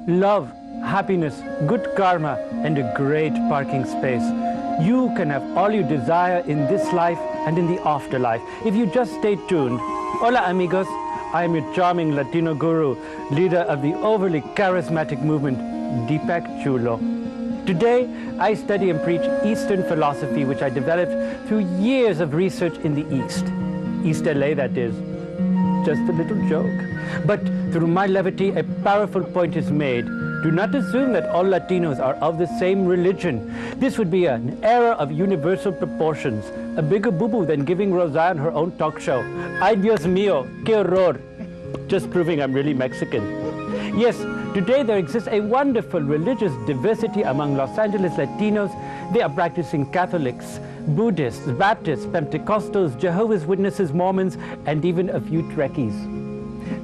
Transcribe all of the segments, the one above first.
love, happiness, good karma, and a great parking space. You can have all you desire in this life and in the afterlife if you just stay tuned. Hola amigos, I am your charming Latino guru, leader of the overly charismatic movement, Deepak Chulo. Today, I study and preach Eastern philosophy, which I developed through years of research in the East. East LA, that is. Just a little joke. But through my levity, a powerful point is made. Do not assume that all Latinos are of the same religion. This would be an error of universal proportions, a bigger boo-boo than giving Roseanne her own talk show. Ay Dios mío, qué horror. Just proving I'm really Mexican. Yes, today there exists a wonderful religious diversity among Los Angeles Latinos. They are practicing Catholics, Buddhists, Baptists, Pentecostals, Jehovah's Witnesses, Mormons, and even a few Trekkies.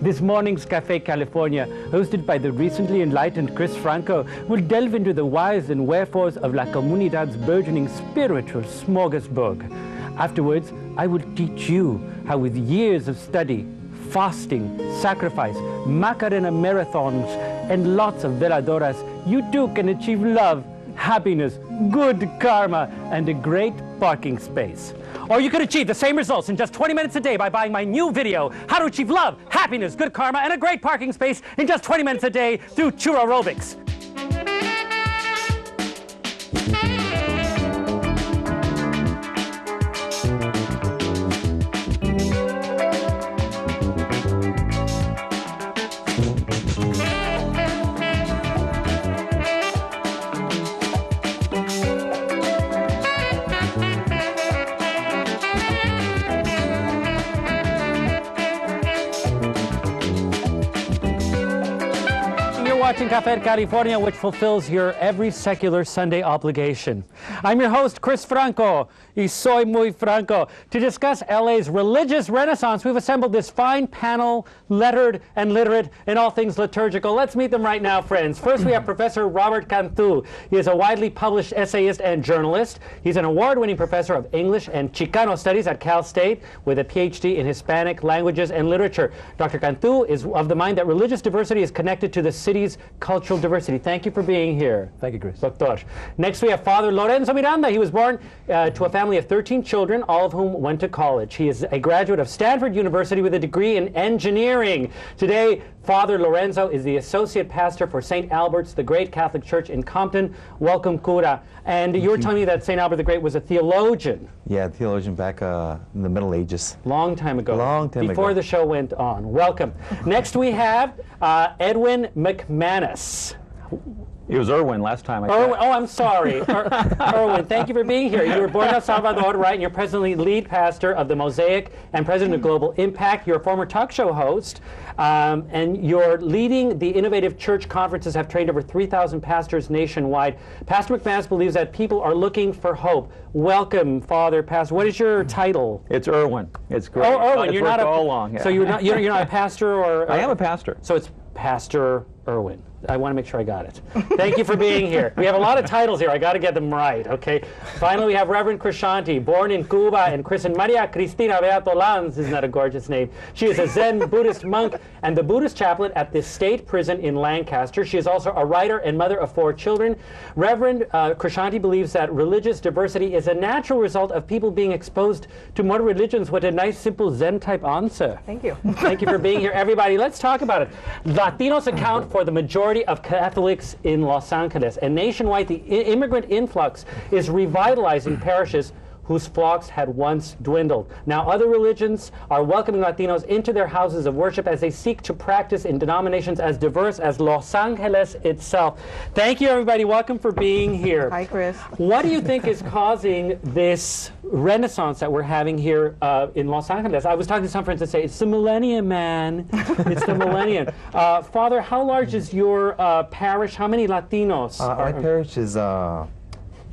This morning's Cafe California, hosted by the recently enlightened Cris Franco, will delve into the whys and wherefores of La Comunidad's burgeoning spiritual smorgasbord. Afterwards, I will teach you how with years of study, fasting, sacrifice, Macarena marathons, and lots of veladoras, you too can achieve love, happiness, good karma, and a great parking space. Or you could achieve the same results in just 20 minutes a day by buying my new video, How to Achieve Love, Happiness, Good Karma, and a Great Parking Space in just 20 minutes a day through Churro Aerobics. Watching Cafe California, which fulfills your every secular Sunday obligation. I'm your host, Cris Franco, y soy muy franco. To discuss LA's religious renaissance, we've assembled this fine panel, lettered and literate in all things liturgical. Let's meet them right now, friends. First, we have Professor Robert Cantu. He is a widely published essayist and journalist. He's an award-winning professor of English and Chicano studies at Cal State with a PhD in Hispanic languages and literature. Dr. Cantu is of the mind that religious diversity is connected to the city's cultural diversity. Thank you for being here. Thank you, Chris. Doctor. Next, we have Father Lorenzo Miranda. He was born to a family of 13 children, all of whom went to college. He is a graduate of Stanford University with a degree in engineering. Today, Father Lorenzo is the associate pastor for St. Albert's, the great Catholic church in Compton. Welcome, Cura. And you were telling me that St. Albert the Great was a theologian. Yeah, theologian back in the Middle Ages. Long time ago. Long time Before ago. the show went on. Welcome. Next we have Edwin McManus. It was Irwin last time. Irwin, oh, I'm sorry. Irwin, thank you for being here. You were born in El Salvador, right? And you're presently lead pastor of the Mosaic and president of Global Impact. You're a former talk show host, and you're leading the Innovative Church Conferences, have trained over 3,000 pastors nationwide. Pastor McManus believes that people are looking for hope. Welcome, Father Pastor. What is your title? It's Irwin. It's great. Oh, Irwin, you're not all along. Yeah. So you're not a pastor, or I am a pastor. So it's Pastor Irwin. I want to make sure I got it. Thank you for being here. We have a lot of titles here. I got to get them right, okay? Finally, we have Reverend Krishanti, born in Cuba and christened Maria Cristina Beato Lanz. Isn't that a gorgeous name? She is a Zen Buddhist monk and the Buddhist chaplain at the state prison in Lancaster. She is also a writer and mother of 4 children. Reverend Krishanti believes that religious diversity is a natural result of people being exposed to more religions. What a nice, simple Zen-type answer. Thank you. Thank you for being here, everybody. Let's talk about it. Latinos account for the majority of Catholics in Los Angeles, and nationwide the immigrant influx is revitalizing parishes whose flocks had once dwindled. Now other religions are welcoming Latinos into their houses of worship as they seek to practice in denominations as diverse as Los Angeles itself. Thank you, everybody. Welcome for being here. Hi, Chris. What do you think is causing this renaissance that we're having here in Los Angeles? I was talking to some friends that say, it's the millennium, man. It's the millennium. Father, how large is your parish? How many Latinos? Our parish is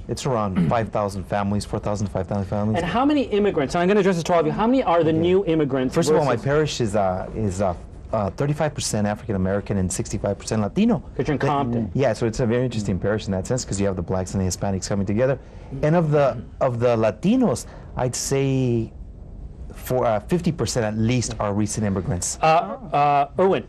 it's around 5,000 families, 4,000 to 5,000 families. And how many immigrants? And I'm going to address this to all of you. How many are the new immigrants? First of all, my parish is 35% African American and 65% Latino. Because you're in Compton. Yeah, so it's a very interesting parish in that sense because you have the blacks and the Hispanics coming together. And of the Latinos, I'd say for 50% at least are recent immigrants. Irwin,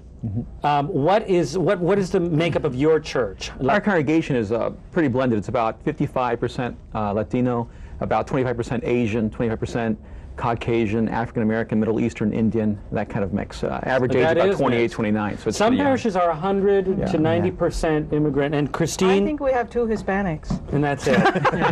What is the makeup of your church? Our congregation is pretty blended. It's about 55% Latino, about 25% Asian, 25% Caucasian, African American, Middle Eastern, Indian, that kind of mix. Average age about 28, 29. So it's some pretty young. parishes are 100 to 90% immigrant. And Christine? I think we have 2 Hispanics. And that's it,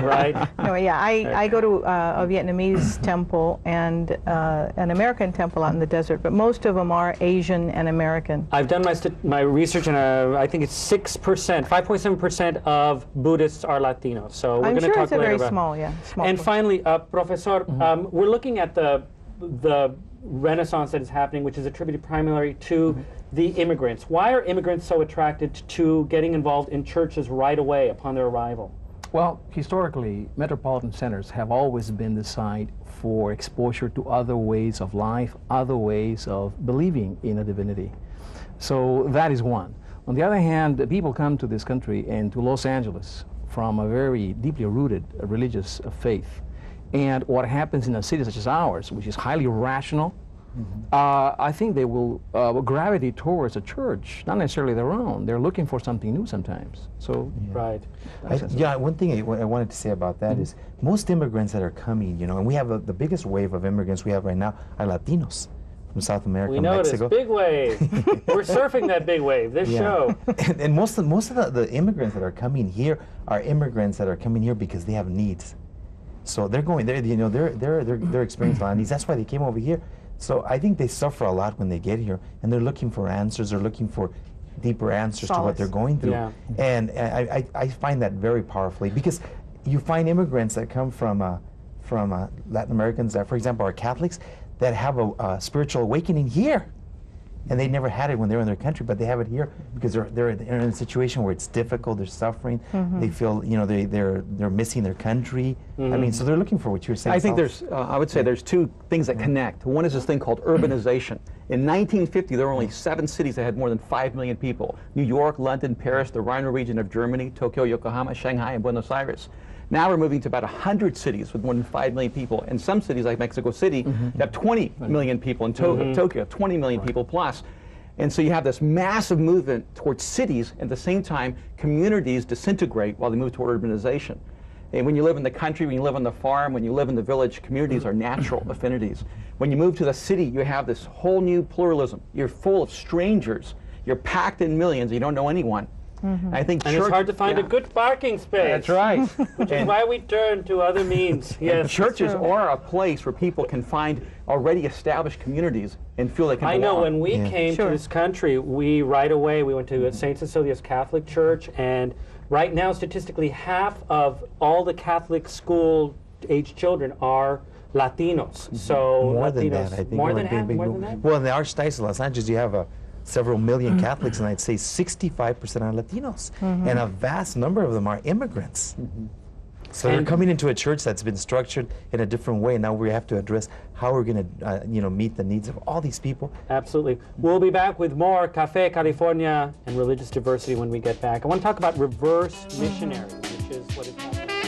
right? No, yeah, I go to a Vietnamese temple and an American temple out in the desert, but most of them are Asian and American. I've done my research, and I think it's 6%, 5.7% of Buddhists are Latinos. So we're I'm going to sure talk it's a later very about. small, yeah. Small And portion. finally, Professor, we're looking at the renaissance that is happening, which is attributed primarily to the immigrants. Why are immigrants so attracted to getting involved in churches right away upon their arrival? Well, historically, metropolitan centers have always been the site for exposure to other ways of life, other ways of believing in a divinity. So that is one. On the other hand, people come to this country and to Los Angeles from a very deeply rooted religious faith. And what happens in a city such as ours, which is highly rational, I think they will gravitate towards a church, not necessarily their own. They're looking for something new sometimes. So, Right. One thing I wanted to say about that is most immigrants that are coming, and we have the biggest wave of immigrants we have right now are Latinos from South America, We noticed, Mexico. big wave. We're surfing that big wave, this show. And most of the immigrants that are coming here are immigrants that are coming here because they have needs. So they're going there, they're experiencing a lot of needs. That's why they came over here. So I think they suffer a lot when they get here, and they're looking for answers. They're looking for deeper answers to what they're going through. Yeah. And I find that very powerfully, because you find immigrants that come from Latin Americans that, for example, are Catholics, that have a spiritual awakening here. And they never had it when they were in their country, but they have it here because they're in a situation where it's difficult, they're suffering, they feel, they're missing their country. I mean, so they're looking for what you're saying. I think I would say there's 2 things that connect. One is this thing called urbanization. In 1950, there were only 7 cities that had more than 5 million people: New York, London, Paris, the Rhino region of Germany, Tokyo, Yokohama, Shanghai, and Buenos Aires. Now we're moving to about 100 cities with more than 5 million people. And some cities, like Mexico City, have 20 million people. In Tokyo, 20 million people plus. And so you have this massive movement towards cities. At the same time, communities disintegrate while they move toward urbanization. And when you live in the country, when you live on the farm, when you live in the village, communities are natural affinities. When you move to the city, you have this whole new pluralism. You're full of strangers. You're packed in millions. You don't know anyone. I think And it's hard to find a good parking space. That's right. Which is why we turn to other means. Yes. Churches are a place where people can find already established communities and feel they can I know belong. when we came to this country, we went to St. Cecilia's Catholic Church, and right now, statistically, half of all the Catholic school-age children are Latinos. So more Latinos, than that, I think. more than half, more than that. Well, in the Archdiocese of Los Angeles, you have several million Catholics, and I'd say 65% are Latinos, and a vast number of them are immigrants. So they're coming into a church that's been structured in a different way. Now we have to address how we're going to, meet the needs of all these people. Absolutely. We'll be back with more Café California and religious diversity when we get back. I want to talk about reverse missionaries, which is what is happening.